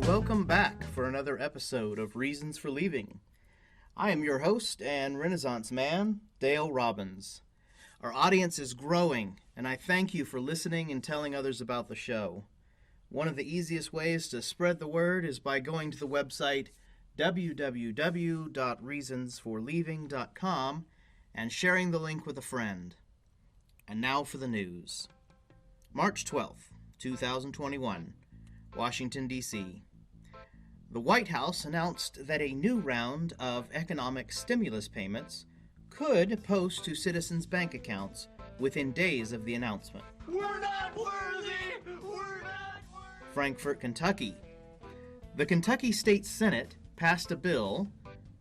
and welcome back for another episode of Reasons for Leaving. I am your host and Renaissance man, Dale Robbins. Our audience is growing, and I thank you for listening and telling others about the show. One of the easiest ways to spread the word is by going to the website www.reasonsforleaving.com and sharing the link with a friend. And now for the news. March 12th, 2021. Washington, D.C. The White House announced that a new round of economic stimulus payments could post to citizens' bank accounts within days of the announcement. We're not worthy! We're not worthy! Frankfort, Kentucky. The Kentucky State Senate passed a bill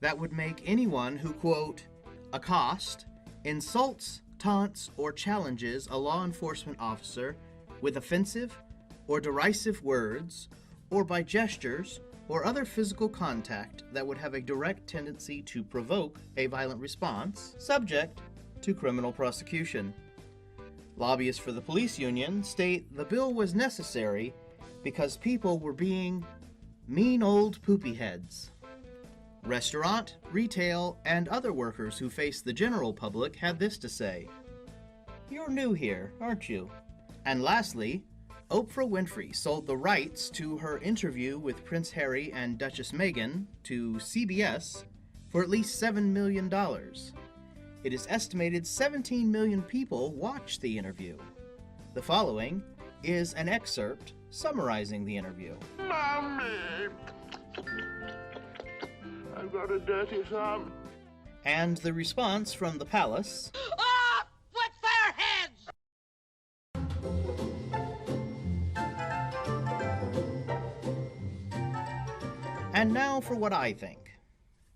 that would make anyone who, quote, accost, insults, taunts, or challenges a law enforcement officer with offensive or derisive words, or by gestures or other physical contact that would have a direct tendency to provoke a violent response, subject to criminal prosecution. Lobbyists for the police union state the bill was necessary because people were being mean old poopy heads. Restaurant, retail, and other workers who face the general public had this to say: "You're new here, aren't you?" And lastly, Oprah Winfrey sold the rights to her interview with Prince Harry and Duchess Meghan to CBS for at least $7 million. It is estimated 17 million people watched the interview. The following is an excerpt summarizing the interview. Mommy! I've got a dirty thumb. And the response from the palace. Ah! What's their heads? And now for what I think.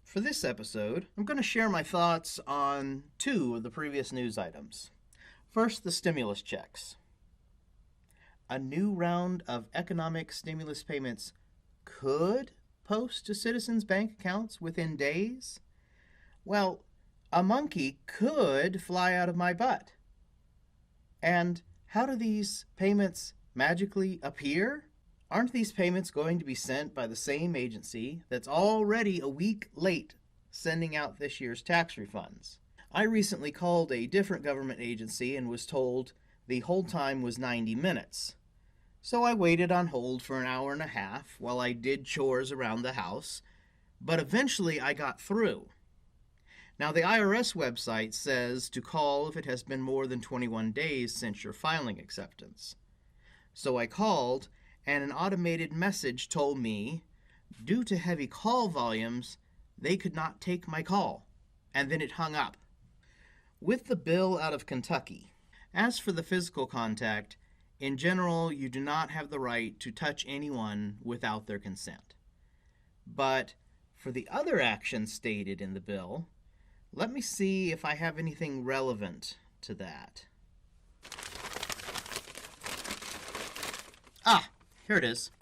For this episode, I'm going to share my thoughts on two of the previous news items. First, the stimulus checks. A new round of economic stimulus payments could post to citizens' bank accounts within days? Well, a monkey could fly out of my butt. And how do these payments magically appear? Aren't these payments going to be sent by the same agency that's already a week late sending out this year's tax refunds? I recently called a different government agency and was told the hold time was 90 minutes. So I waited on hold for an hour and a half while I did chores around the house, but eventually I got through. Now, the IRS website says to call if it has been more than 21 days since your filing acceptance. So I called, and an automated message told me, due to heavy call volumes, they could not take my call, and then it hung up. With the bill out of Kentucky, as for the physical contact, in general, you do not have the right to touch anyone without their consent. But for the other actions stated in the bill, let me see if I have anything relevant to that. Ah, here it is.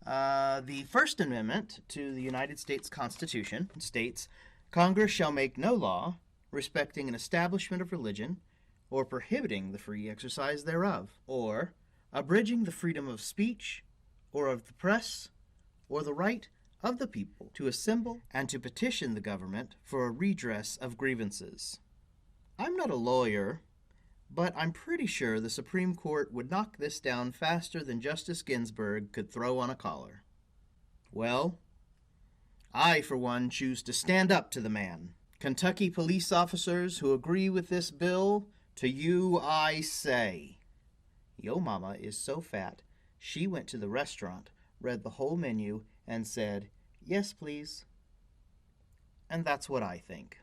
The First Amendment to the United States Constitution states, Congress shall make no law respecting an establishment of religion or prohibiting the free exercise thereof, or abridging the freedom of speech or of the press or the right of the people to assemble and to petition the government for a redress of grievances. I'm not a lawyer, but I'm pretty sure the Supreme Court would knock this down faster than Justice Ginsburg could throw on a collar. Well, I, for one, choose to stand up to the man. Kentucky police officers who agree with this bill, to you I say, Yo mama is so fat, she went to the restaurant, read the whole menu, and said, yes, please. And that's what I think.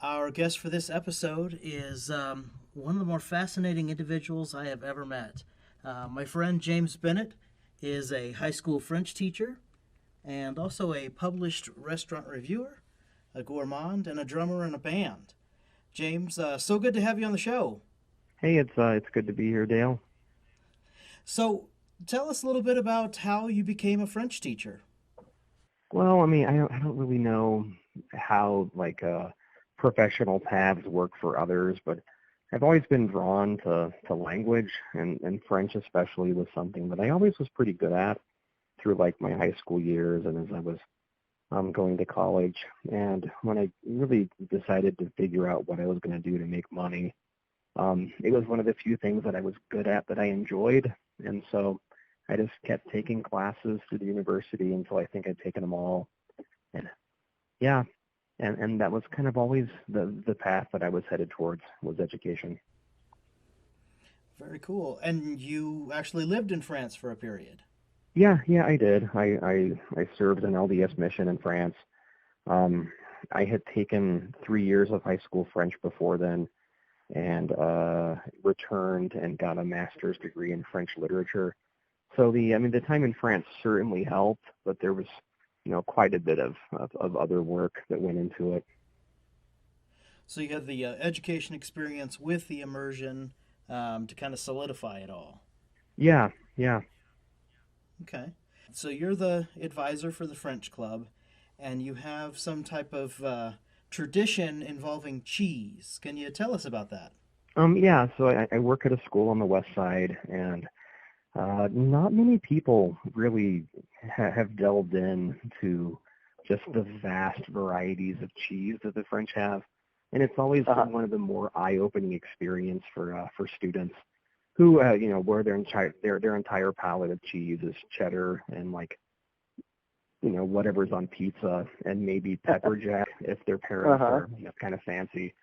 Our guest for this episode is one of the more fascinating individuals I have ever met. My friend James Bennett is a high school French teacher and also a published restaurant reviewer, a gourmand, and a drummer in a band. James, so good to have you on the show. Hey, it's good to be here, Dale. So, tell us a little bit about how you became a French teacher. Well, I mean, I don't really know how professional paths work for others, but I've always been drawn to language, and French especially was something that I always was pretty good at through like my high school years and as I was going to college. And when I really decided to figure out what I was going to do to make money, it was one of the few things that I was good at that I enjoyed. And so I just kept taking classes through the university until I think I'd taken them all. And yeah, and that was kind of always the path that I was headed towards, was education. Very cool. And you actually lived in France for a period. Yeah, I did. I served an LDS mission in France. Um, I had taken 3 years of high school French before then, and returned and got a master's degree in French literature. So the time in France certainly helped, but there was, quite a bit of other work that went into it. So you had the education experience with the immersion to kind of solidify it all. Yeah, yeah. Okay. So you're the advisor for the French Club, and you have some type of tradition involving cheese. Can you tell us about that? Yeah, so I work at a school on the west side, and not many people really have delved into just the vast varieties of cheese that the French have. And it's always been one of the more eye-opening experience for students who, where their entire palette of cheese is cheddar and like, whatever's on pizza and maybe pepper jack if their parents are kind of fancy.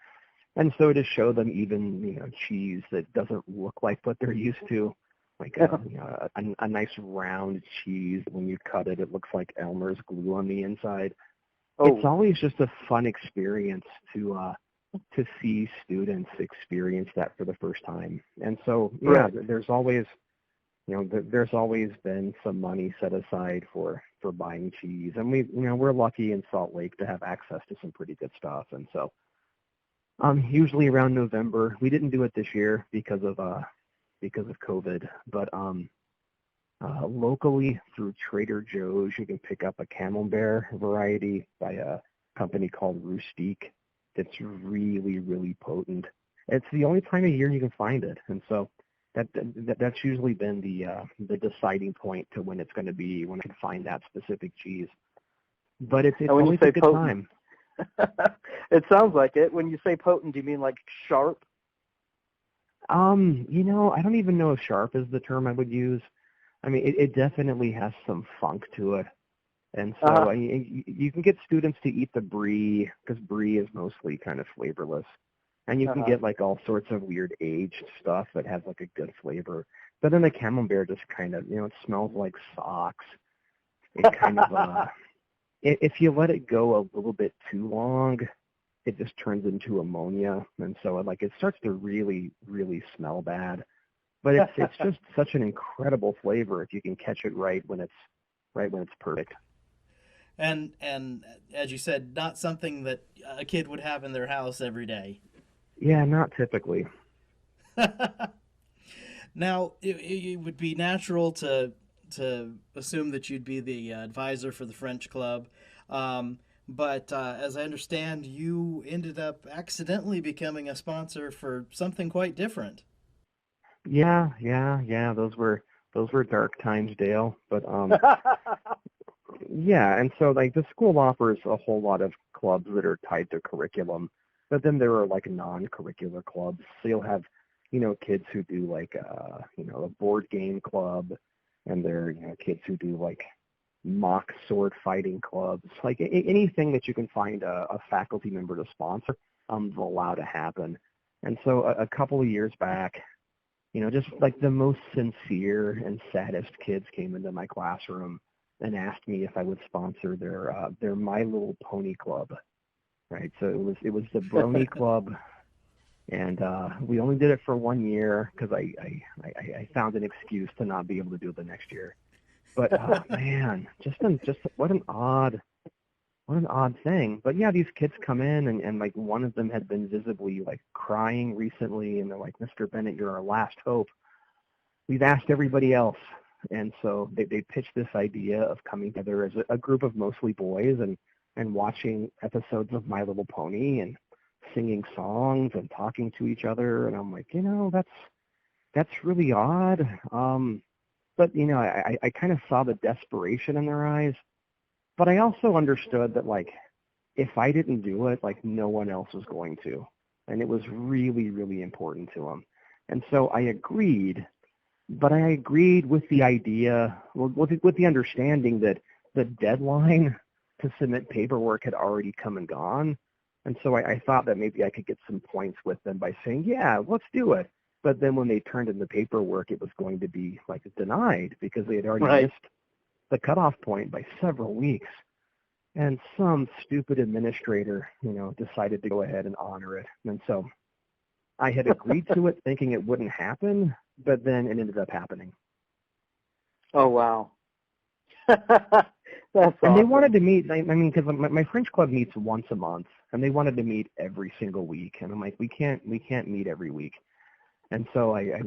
And so to show them even, cheese that doesn't look like what they're used to, like a nice round cheese, when you cut it, it looks like Elmer's glue on the inside. It's always just a fun experience to see students experience that for the first time. And so, there's always been some money set aside for buying cheese. And we're lucky in Salt Lake to have access to some pretty good stuff. And so usually around November, we didn't do it this year because of COVID, but locally through Trader Joe's, you can pick up a Camembert variety by a company called Rustique. It's really, really potent. It's the only time of year you can find it, and so that's usually been the deciding point to when it's going to be, when I can find that specific cheese. But it's always a good time. It sounds like it. When you say potent, do you mean like sharp? I don't even know if sharp is the term I would use. I mean, it definitely has some funk to it. And so you can get students to eat the brie, because brie is mostly kind of flavorless. And you can get like all sorts of weird aged stuff that has like a good flavor. But then the Camembert just kind of, it smells like socks. It kind of, if you let it go a little bit too long, it just turns into ammonia. And so it starts to really, really smell bad. But it's just such an incredible flavor if you can catch it right when it's perfect. And as you said, not something that a kid would have in their house every day. Yeah, not typically. Now, it would be natural to assume that you'd be the advisor for the French Club, but as I understand, you ended up accidentally becoming a sponsor for something quite different. Yeah. Those were dark times, Dale. But yeah, and so like the school offers a whole lot of clubs that are tied to curriculum, but then there are like non-curricular clubs. So you'll have, kids who do like a board game club, and there are kids who do like mock sword fighting clubs, like anything that you can find a faculty member to sponsor, is allowed to happen. And so a couple of years back, just like the most sincere and saddest kids came into my classroom and asked me if I would sponsor their My Little Pony Club, right? So it was the Brony Club, and we only did it for 1 year because I found an excuse to not be able to do it the next year. But man, just what an odd thing. But yeah, these kids come in, and like one of them had been visibly like crying recently, and they're like, "Mr. Bennett, you're our last hope. We've asked everybody else." And so they pitched this idea of coming together as a group of mostly boys and watching episodes of My Little Pony and singing songs and talking to each other, and I'm like, that's really odd. But I kind of saw the desperation in their eyes, but I also understood that like if I didn't do it, like no one else was going to, and it was really, really important to them. And so I agreed, but I agreed with the idea, with the understanding that the deadline to submit paperwork had already come and gone. And so I thought that maybe I could get some points with them by saying, yeah, let's do it. But then when they turned in the paperwork, it was going to be like denied because they had already missed the cutoff point by several weeks. And some stupid administrator, decided to go ahead and honor it. And so I had agreed to it thinking it wouldn't happen, but then it ended up happening. Oh, wow. That's And they awesome. wanted to meet, I mean, because my French club meets once a month, and they wanted to meet every single week. And I'm like, we can't meet every week. And so I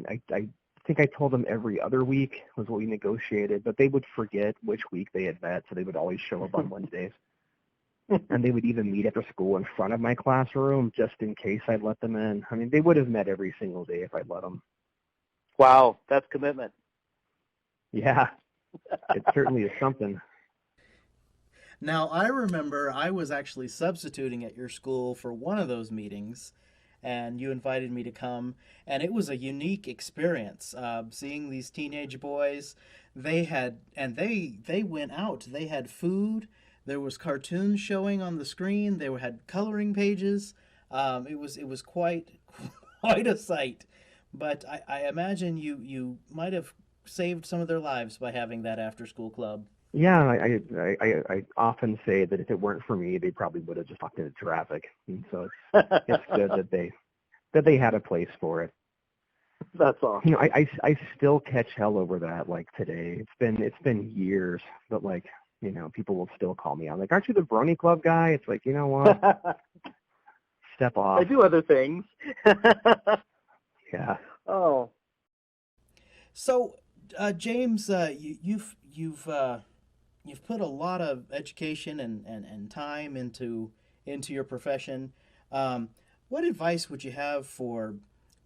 think I told them every other week was what we negotiated, but they would forget which week they had met, so they would always show up on Wednesdays. And they would even meet after school in front of my classroom just in case I'd let them in. I mean, they would have met every single day if I'd let them. Wow, that's commitment. Yeah, it certainly is something. Now, I remember I was actually substituting at your school for one of those meetings, and you invited me to come, and it was a unique experience. Seeing these teenage boys, they went out. They had food. There was cartoons showing on the screen. They had coloring pages. It was quite quite a sight. But I imagine you might have saved some of their lives by having that after school club. Yeah, I often say that if it weren't for me, they probably would have just walked into traffic. And so it's good that they had a place for it. That's awesome. I still catch hell over that like today. It's been years, but like, people will still call me. I'm like, aren't you the Brony Club guy? It's like, you know what? Step off. I do other things. Yeah. Oh. So, James, you've put a lot of education and time into your profession. What advice would you have for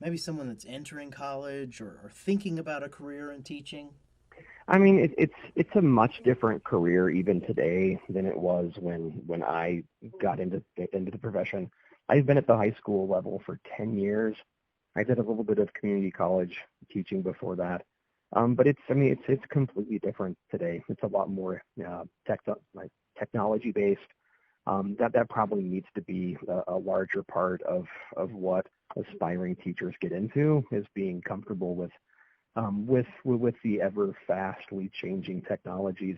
maybe someone that's entering college or thinking about a career in teaching? I mean, it's a much different career even today than it was when I got into the profession. I've been at the high school level for 10 years. I did a little bit of community college teaching before that. But it's completely different today. It's a lot more technology based. That probably needs to be a larger part of what aspiring teachers get into, is being comfortable with the ever fastly changing technologies.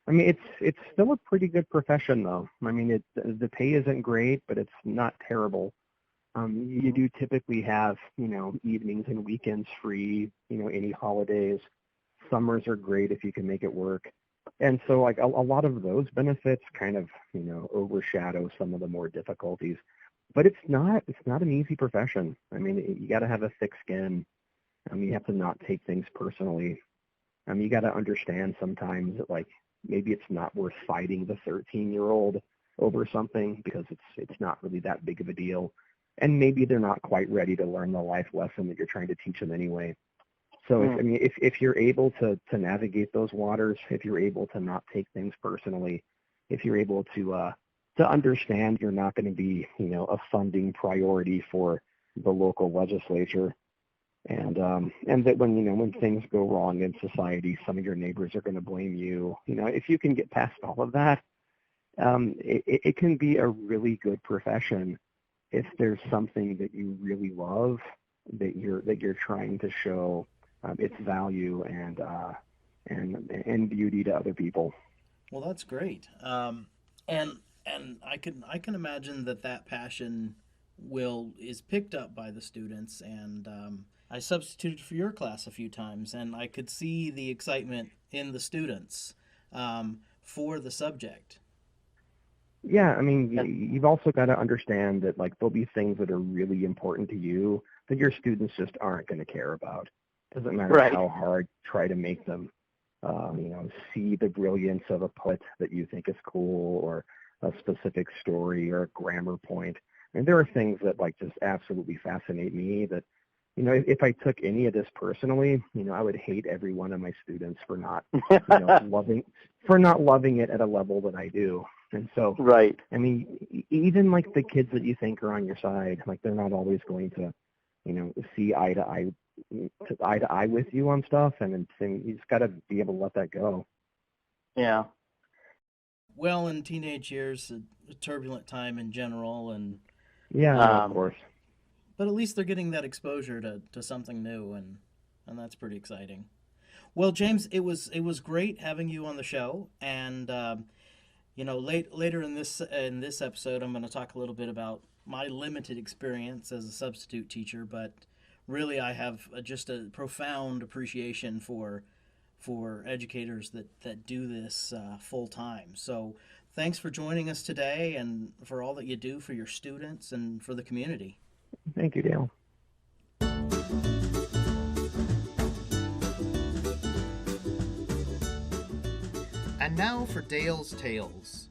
I mean, it's still a pretty good profession though. I mean, the pay isn't great, but it's not terrible. You do typically have, evenings and weekends free, any holidays. Summers are great if you can make it work. And so like a lot of those benefits kind of, overshadow some of the more difficulties. But it's not an easy profession. I mean, you got to have a thick skin. You have to not take things personally. You got to understand sometimes that like maybe it's not worth fighting the 13-year-old over something because it's not really that big of a deal. And maybe they're not quite ready to learn the life lesson that you're trying to teach them anyway. So if you're able to navigate those waters, if you're able to not take things personally, if you're able to understand you're not going to be, a funding priority for the local legislature, and that when things go wrong in society, some of your neighbors are going to blame you. If you can get past all of that, it can be a really good profession if there's something that you really love, that you're trying to show its value and beauty to other people. Well, that's great. And I can imagine that passion is picked up by the students. And I substituted for your class a few times, and I could see the excitement in the students for the subject. Yeah, I mean, you've also got to understand that like there'll be things that are really important to you that your students just aren't going to care about. Doesn't matter how hard you try to make them, see the brilliance of a poet that you think is cool, or a specific story or a grammar point. And there are things that like just absolutely fascinate me that, if I took any of this personally, I would hate every one of my students for not, loving it at a level that I do. And so, Right. I mean, even like the kids that you think are on your side, like they're not always going to, see eye to eye with you on stuff, and you just got to be able to let that go. Yeah. Well, in teenage years, a turbulent time in general, and Yeah, of course. but at least they're getting that exposure to something new, and that's pretty exciting. Well, James, it was great having you on the show, and later in this episode, I'm going to talk a little bit about my limited experience as a substitute teacher, but really I have just a profound appreciation for educators that do this full time. So thanks for joining us today and for all that you do for your students and for the community. Thank you, Dale. And now for Dale's Tales.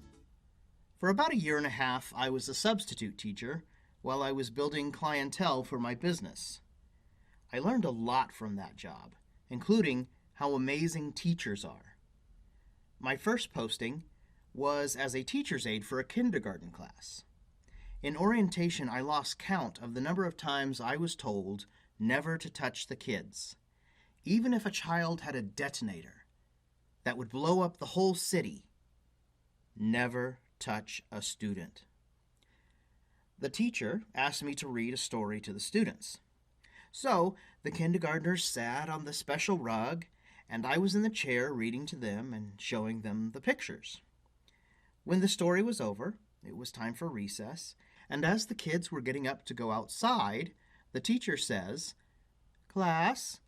For about 1.5 years, I was a substitute teacher while I was building clientele for my business. I learned a lot from that job, including how amazing teachers are. My first posting was as a teacher's aide for a kindergarten class. In orientation, I lost count of the number of times I was told never to touch the kids, even if a child had a detonator that would blow up the whole city. Never touch a student. The teacher asked me to read a story to the students. So the kindergartners sat on the special rug, and I was in the chair reading to them and showing them the pictures. When the story was over, it was time for recess, and as the kids were getting up to go outside, the teacher says, "Class,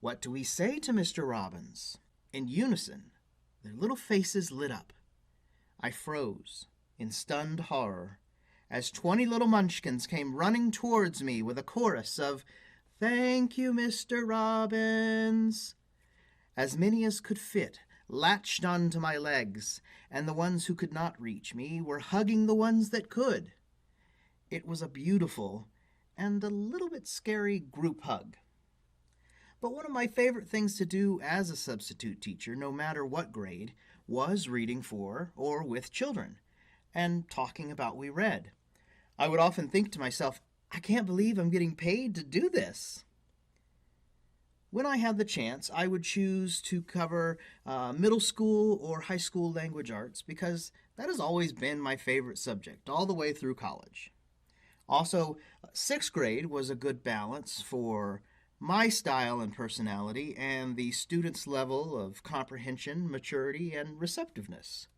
what do we say to Mr. Robbins?" In unison, their little faces lit up. I froze in stunned horror as 20 little munchkins came running towards me with a chorus of, "Thank you, Mr. Robbins." As many as could fit latched onto my legs, and the ones who could not reach me were hugging the ones that could. It was a beautiful and a little bit scary group hug. But one of my favorite things to do as a substitute teacher, no matter what grade, was reading for or with children and talking about what we read. I would often think to myself, I can't believe I'm getting paid to do this. When I had the chance, I would choose to cover middle school or high school language arts because that has always been my favorite subject all the way through college. Also, 6th grade was a good balance for my style and personality and the students' level of comprehension, maturity, and receptiveness.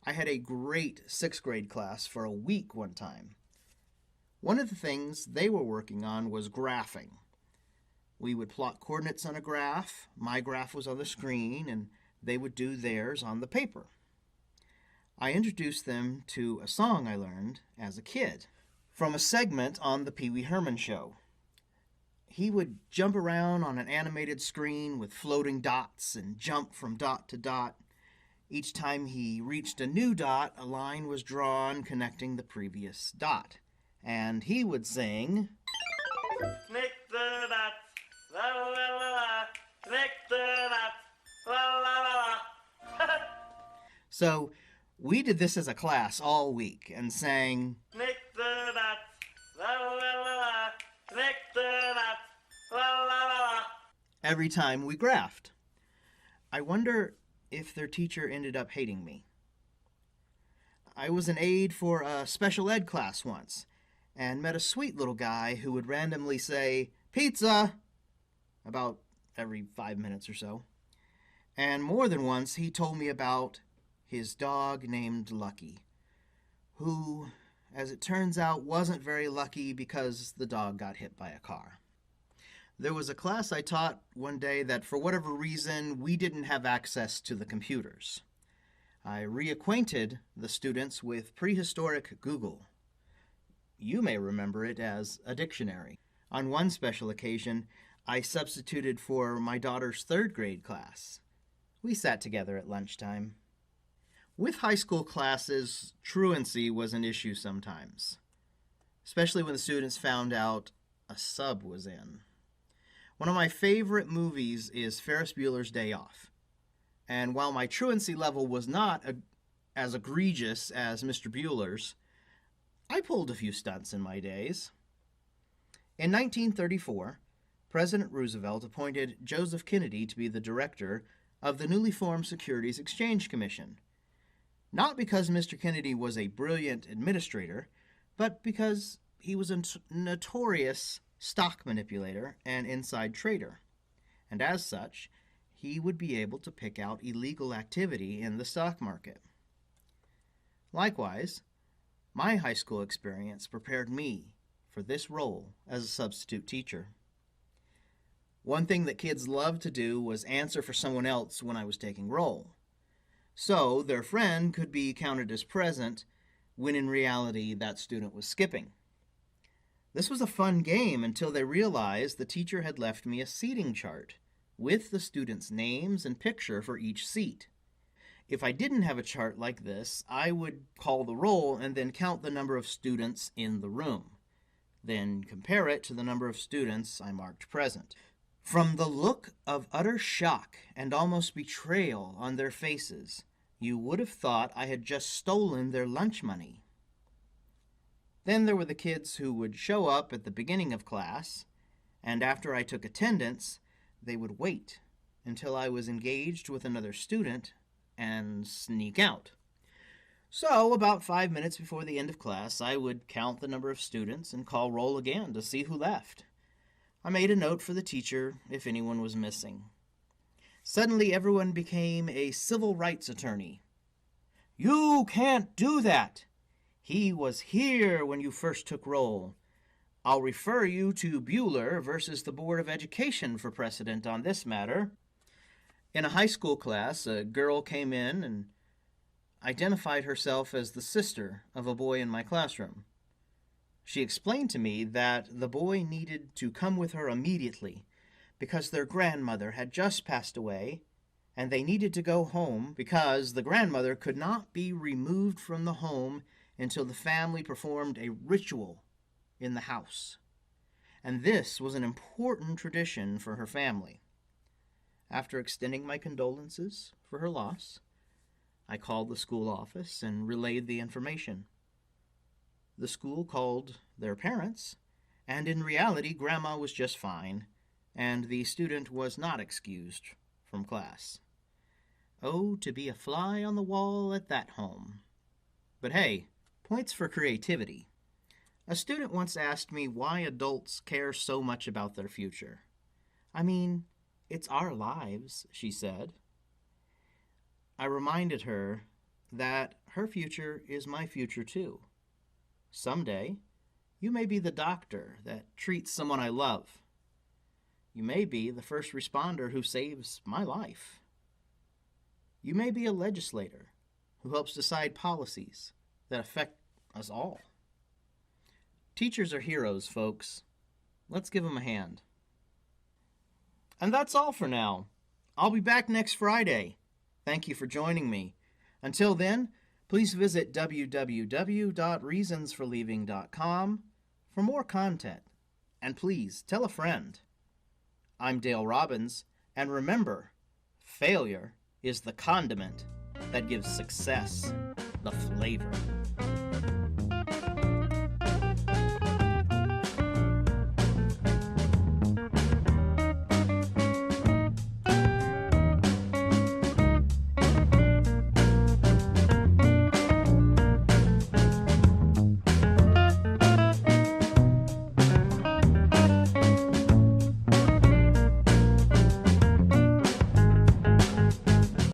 I had a great 6th grade class for a week one time. One of the things they were working on was graphing. We would plot coordinates on a graph, my graph was on the screen, and they would do theirs on the paper. I introduced them to a song I learned as a kid from a segment on the Pee Wee Herman Show. He would jump around on an animated screen with floating dots and jump from dot to dot. Each time he reached a new dot, a line was drawn connecting the previous dot. And he would sing, Connect the dots, la la la la la. Connect the dots, la la la la. So we did this as a class all week and sang, Connect the dots, la la la la. Connect the dots, la la la la. every time we graphed. I wonder if their teacher ended up hating me. I was an aide for a special ed class once and met a sweet little guy who would randomly say, "Pizza," about every 5 minutes or so. And more than once he told me about his dog named Lucky, who, as it turns out, wasn't very lucky because the dog got hit by a car. There was a class I taught one day that, for whatever reason, we didn't have access to the computers. I reacquainted the students with prehistoric Google. You may remember it as a dictionary. On one special occasion, I substituted for my daughter's 3rd grade class. We sat together at lunchtime. With high school classes, truancy was an issue sometimes. especially when the students found out a sub was in. One of my favorite movies is Ferris Bueller's Day Off. And while my truancy level was not as egregious as Mr. Bueller's, I pulled a few stunts in my days. In 1934, President Roosevelt appointed Joseph Kennedy to be the director of the newly formed Securities Exchange Commission. Not because Mr. Kennedy was a brilliant administrator, but because he was a notorious stock manipulator and inside trader. And as such, he would be able to pick out illegal activity in the stock market. Likewise, my high school experience prepared me for this role as a substitute teacher. One thing that kids loved to do was answer for someone else when I was taking roll. So their friend could be counted as present when in reality that student was skipping. This was a fun game until they realized the teacher had left me a seating chart with the students' names and picture for each seat. If I didn't have a chart like this, I would call the roll and then count the number of students in the room, then compare it to the number of students I marked present. From the look of utter shock and almost betrayal on their faces, you would have thought I had just stolen their lunch money. Then there were the kids who would show up at the beginning of class, and after I took attendance, they would wait until I was engaged with another student and sneak out. So, about 5 minutes before the end of class, I would count the number of students and call roll again to see who left. I made a note for the teacher if anyone was missing. Suddenly, everyone became a civil rights attorney. "You can't do that! He was here when you first took roll. I'll refer you to Bueller versus the Board of Education for precedent on this matter." In a high school class, a girl came in and identified herself as the sister of a boy in my classroom. She explained to me that the boy needed to come with her immediately because their grandmother had just passed away, and they needed to go home because the grandmother could not be removed from the home until the family performed a ritual in the house. And this was an important tradition for her family. After extending my condolences for her loss, I called the school office and relayed the information. The school called their parents, and in reality, Grandma was just fine, and the student was not excused from class. Oh, to be a fly on the wall at that home. But hey, points for creativity. A student once asked me why adults care so much about their future. I mean, it's our lives, she said. I reminded her that her future is my future too. Someday, you may be the doctor that treats someone I love. You may be the first responder who saves my life. You may be a legislator who helps decide policies that affect us all. Teachers are heroes, folks. Let's give them a hand. And that's all for now. I'll be back next Friday. Thank you for joining me. Until then, please visit www.reasonsforleaving.com for more content. And please tell a friend. I'm Dale Robbins, and remember, failure is the condiment that gives success the flavor.